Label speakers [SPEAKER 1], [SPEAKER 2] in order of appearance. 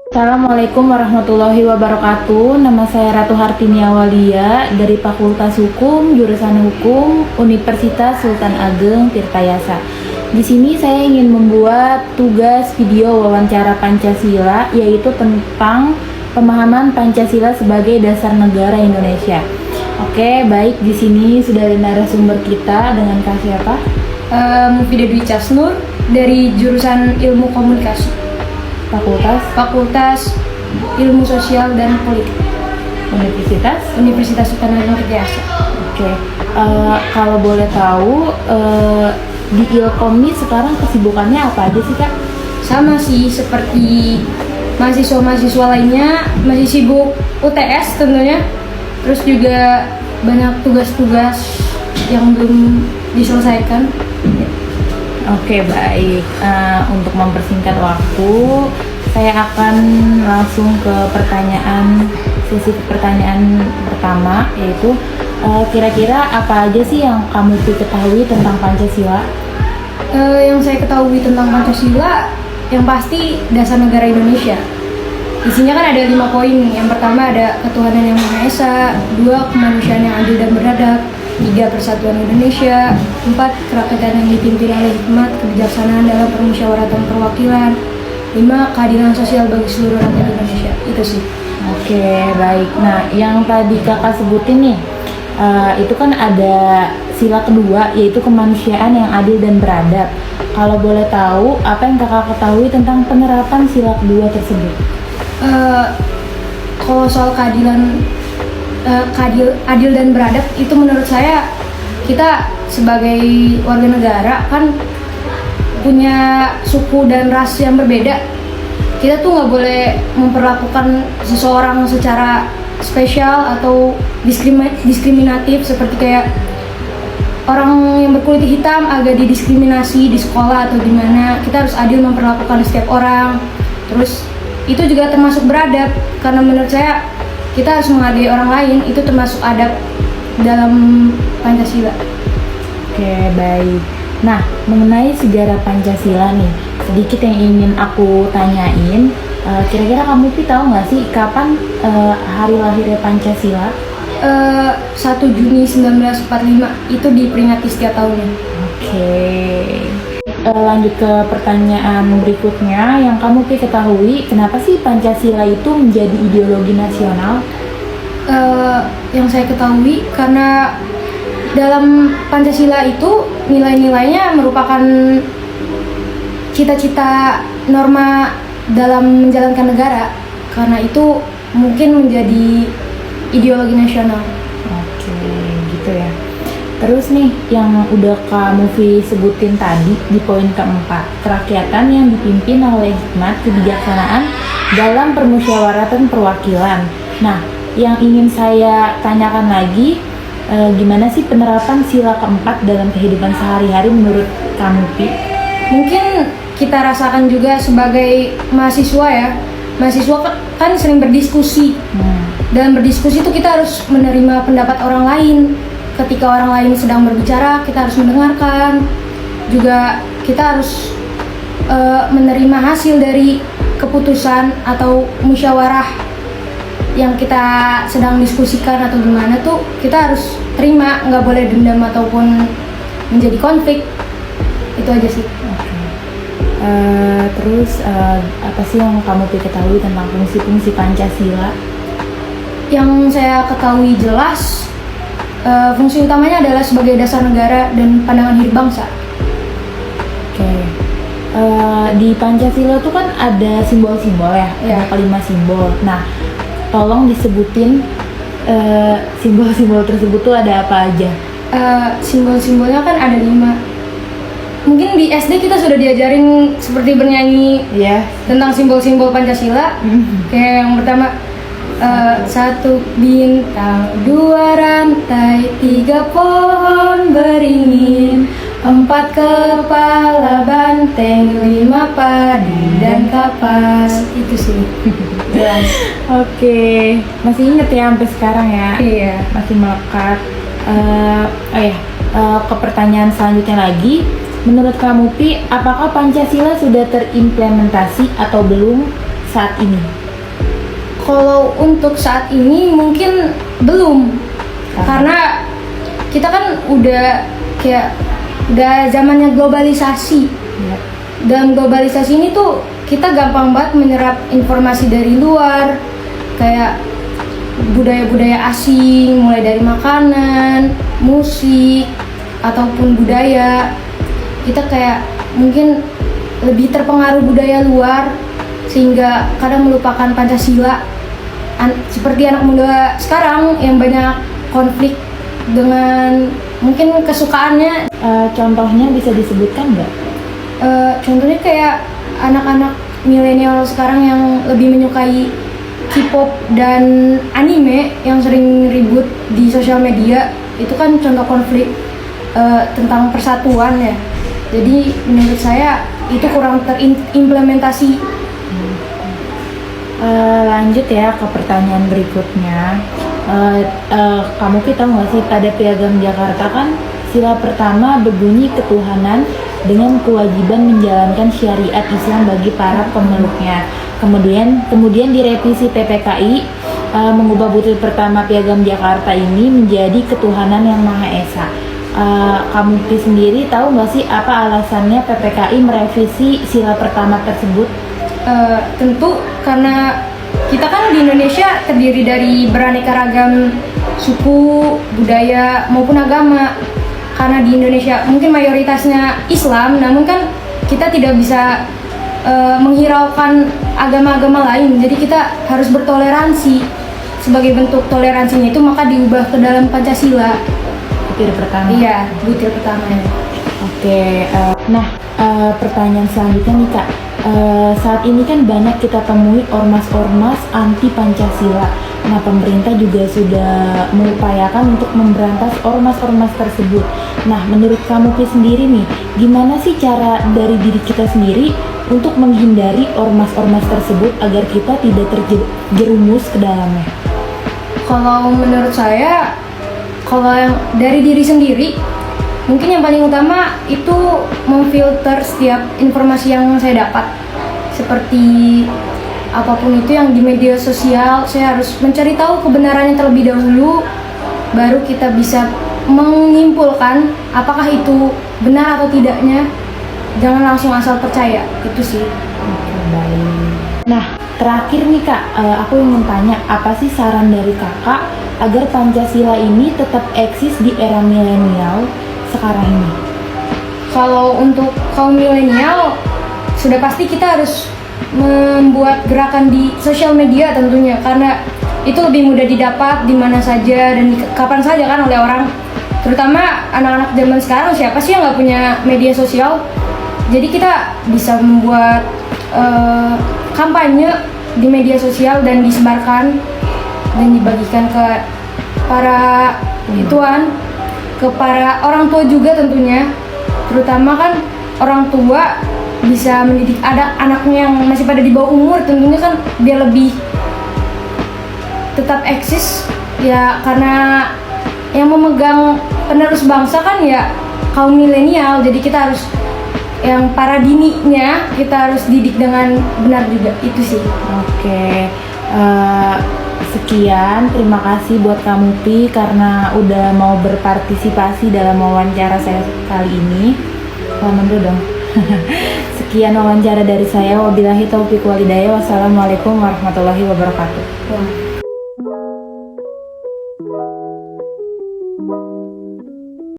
[SPEAKER 1] Assalamualaikum warahmatullahi wabarakatuh. Nama saya Ratu Hartini Awalia dari Fakultas Hukum, jurusan Hukum, Universitas Sultan Ageng Tirtayasa. Di sini saya ingin membuat tugas video wawancara Pancasila, yaitu tentang pemahaman Pancasila sebagai dasar negara Indonesia. Oke, baik, di sini sudah ada narasumber kita dengan Kak siapa?
[SPEAKER 2] Mufidah Dwi Casnur dari jurusan Ilmu Komunikasi. Fakultas Ilmu Sosial dan Politik, Universitas Sultan Ageng Tirtayasa.
[SPEAKER 1] Oke, kalau boleh tahu di Ilkom ini sekarang kesibukannya apa aja sih Kak?
[SPEAKER 2] Sama sih seperti mahasiswa-mahasiswa lainnya, masih sibuk UTS tentunya. Terus juga banyak tugas-tugas yang belum diselesaikan.
[SPEAKER 1] Oke, baik. Untuk mempersingkat waktu, saya akan langsung ke sesi pertanyaan pertama, yaitu kira-kira apa aja sih yang kamu ketahui tentang Pancasila?
[SPEAKER 2] Yang saya ketahui tentang Pancasila, yang pasti dasar negara Indonesia. Isinya kan ada 5 poin. Yang pertama ada ketuhanan yang Maha Esa, 2 kemanusiaan yang adil dan beradab, 3 persatuan Indonesia, 4 kerakyatan yang dipimpin oleh hikmat kebijaksanaan dalam permusyawaratan perwakilan, 5 keadilan sosial bagi seluruh rakyat Indonesia. Itu sih.
[SPEAKER 1] Oke, baik. Nah, yang tadi Kakak sebutin nih, itu kan ada sila kedua, yaitu kemanusiaan yang adil dan beradab. Kalau boleh tahu, apa yang Kakak ketahui tentang penerapan sila kedua tersebut?
[SPEAKER 2] Kalau soal adil dan beradab, itu menurut saya, kita sebagai warga negara kan punya suku dan ras yang berbeda. Kita tuh nggak boleh memperlakukan seseorang secara spesial atau diskriminatif, seperti kayak orang yang berkulit hitam agak didiskriminasi di sekolah atau gimana. Kita harus adil memperlakukan setiap orang. Terus itu juga termasuk beradab, karena menurut saya kita harus menghargai orang lain, itu termasuk adab dalam Pancasila.
[SPEAKER 1] Oke, baik. Nah, mengenai sejarah Pancasila nih, sedikit yang ingin aku tanyain. Kira-kira kamu tahu nggak sih kapan hari lahirnya Pancasila?
[SPEAKER 2] 1 Juni 1945 itu diperingati setiap tahunnya.
[SPEAKER 1] Oke. Lanjut ke pertanyaan berikutnya, yang kamu ketahui, kenapa sih Pancasila itu menjadi ideologi nasional?
[SPEAKER 2] Yang saya ketahui karena dalam Pancasila itu nilai-nilainya merupakan cita-cita norma dalam menjalankan negara, karena itu mungkin menjadi ideologi nasional.
[SPEAKER 1] Oke, gitu ya. Terus nih, yang udah Kak Mufi sebutin tadi di poin keempat, kerakyatan yang dipimpin oleh hikmat kebijaksanaan dalam permusyawaratan perwakilan. Nah, yang ingin saya tanyakan lagi, gimana sih penerapan sila keempat dalam kehidupan sehari-hari menurut Kak Mufi?
[SPEAKER 2] Mungkin kita rasakan juga sebagai mahasiswa ya. Mahasiswa kan sering berdiskusi. Dalam berdiskusi itu kita harus menerima pendapat orang lain. Ketika orang lain sedang berbicara, kita harus mendengarkan. Juga kita harus menerima hasil dari keputusan atau musyawarah yang kita sedang diskusikan atau gimana tuh, kita harus terima, nggak boleh dendam ataupun menjadi konflik. Itu aja sih.
[SPEAKER 1] Terus apa sih yang kamu ketahui tentang fungsi-fungsi Pancasila?
[SPEAKER 2] Yang saya ketahui jelas, fungsi utamanya adalah sebagai dasar negara dan pandangan hidup bangsa.
[SPEAKER 1] Oke. Di Pancasila tuh kan ada simbol-simbol ya, ada kelima simbol. Nah, tolong disebutin simbol-simbol tersebut tuh ada apa aja?
[SPEAKER 2] Simbol-simbolnya kan ada 5. Mungkin di SD kita sudah diajarin seperti bernyanyi tentang simbol-simbol Pancasila. Kayak yang pertama, 1 bintang, 2 rantai, 3 pohon beringin, 4 kepala banteng, 5 padi dan kapas. Itu sih. Jelas.
[SPEAKER 1] Oke, masih inget ya sampai sekarang ya?
[SPEAKER 2] Iya.
[SPEAKER 1] Masih melekat. Ke pertanyaan selanjutnya lagi, Menurut kamu Pi, apakah Pancasila sudah terimplementasi atau belum saat ini?
[SPEAKER 2] Kalau untuk saat ini mungkin belum, karena kita kan udah zamannya globalisasi.
[SPEAKER 1] Ya.
[SPEAKER 2] Dan globalisasi ini tuh kita gampang banget menyerap informasi dari luar, kayak budaya-budaya asing, mulai dari makanan, musik, ataupun budaya. Kita kayak mungkin lebih terpengaruh budaya luar, sehingga kadang melupakan Pancasila. Seperti anak muda sekarang yang banyak konflik dengan mungkin kesukaannya.
[SPEAKER 1] Contohnya bisa disebutkan nggak?
[SPEAKER 2] Contohnya kayak anak-anak milenial sekarang yang lebih menyukai K-pop dan anime yang sering ribut di sosial media. Itu kan contoh konflik tentang persatuan ya. Jadi menurut saya itu kurang terimplementasi.
[SPEAKER 1] Lanjut ya ke pertanyaan berikutnya. Kamu tahu nggak sih, pada Piagam Jakarta kan sila pertama berbunyi ketuhanan dengan kewajiban menjalankan syariat Islam bagi para pemeluknya. Kemudian direvisi PPKI mengubah butir pertama Piagam Jakarta ini menjadi ketuhanan yang Maha Esa. Kamu sendiri tahu nggak sih apa alasannya PPKI merevisi sila pertama tersebut?
[SPEAKER 2] Tentu karena kita kan di Indonesia terdiri dari beraneka ragam suku, budaya maupun agama. Karena di Indonesia mungkin mayoritasnya Islam, namun kan kita tidak bisa menghiraukan agama-agama lain. Jadi kita harus bertoleransi. Sebagai bentuk toleransinya itu maka diubah ke dalam Pancasila.
[SPEAKER 1] Butir pertama.
[SPEAKER 2] Iya, butir pertamanya.
[SPEAKER 1] Oke, pertanyaan selanjutnya nih Kak. Saat ini kan banyak kita temui ormas-ormas anti Pancasila. Nah, pemerintah juga sudah mengupayakan untuk memberantas ormas-ormas tersebut. Nah, menurut kamu sendiri nih, gimana sih cara dari diri kita sendiri untuk menghindari ormas-ormas tersebut agar kita tidak terjerumus ke dalamnya?
[SPEAKER 2] Kalau menurut saya, kalau yang dari diri sendiri, mungkin yang paling utama itu memfilter setiap informasi yang saya dapat. Seperti apapun itu yang di media sosial, saya harus mencari tahu kebenarannya terlebih dahulu, baru kita bisa menyimpulkan apakah itu benar atau tidaknya. Jangan langsung asal percaya, itu sih.
[SPEAKER 1] Oke, baik. Nah, terakhir nih Kak, aku ingin tanya, apa sih saran dari Kakak agar Pancasila ini tetap eksis di era milenial sekarang ini?
[SPEAKER 2] Kalau untuk kaum milenial, sudah pasti kita harus membuat gerakan di sosial media tentunya, karena itu lebih mudah didapat di mana saja dan kapan saja kan oleh orang. Terutama anak-anak zaman sekarang, siapa sih yang nggak punya media sosial? Jadi kita bisa membuat kampanye di media sosial dan disebarkan dan dibagikan ke para ke para orang tua juga tentunya. Terutama kan orang tua bisa mendidik anaknya yang masih pada di bawah umur, tentunya kan biar lebih tetap eksis ya, karena yang memegang penerus bangsa kan ya kaum milenial. Jadi kita harus yang para dininya kita harus didik dengan benar juga, itu sih.
[SPEAKER 1] Oke, sekian, terima kasih buat kamu Pi karena udah mau berpartisipasi dalam wawancara saya kali ini. Selamat dulu dong. Sekian wawancara dari saya. Wabillahi taufiq walhidayah. Wassalamualaikum warahmatullahi wabarakatuh.
[SPEAKER 2] Wah.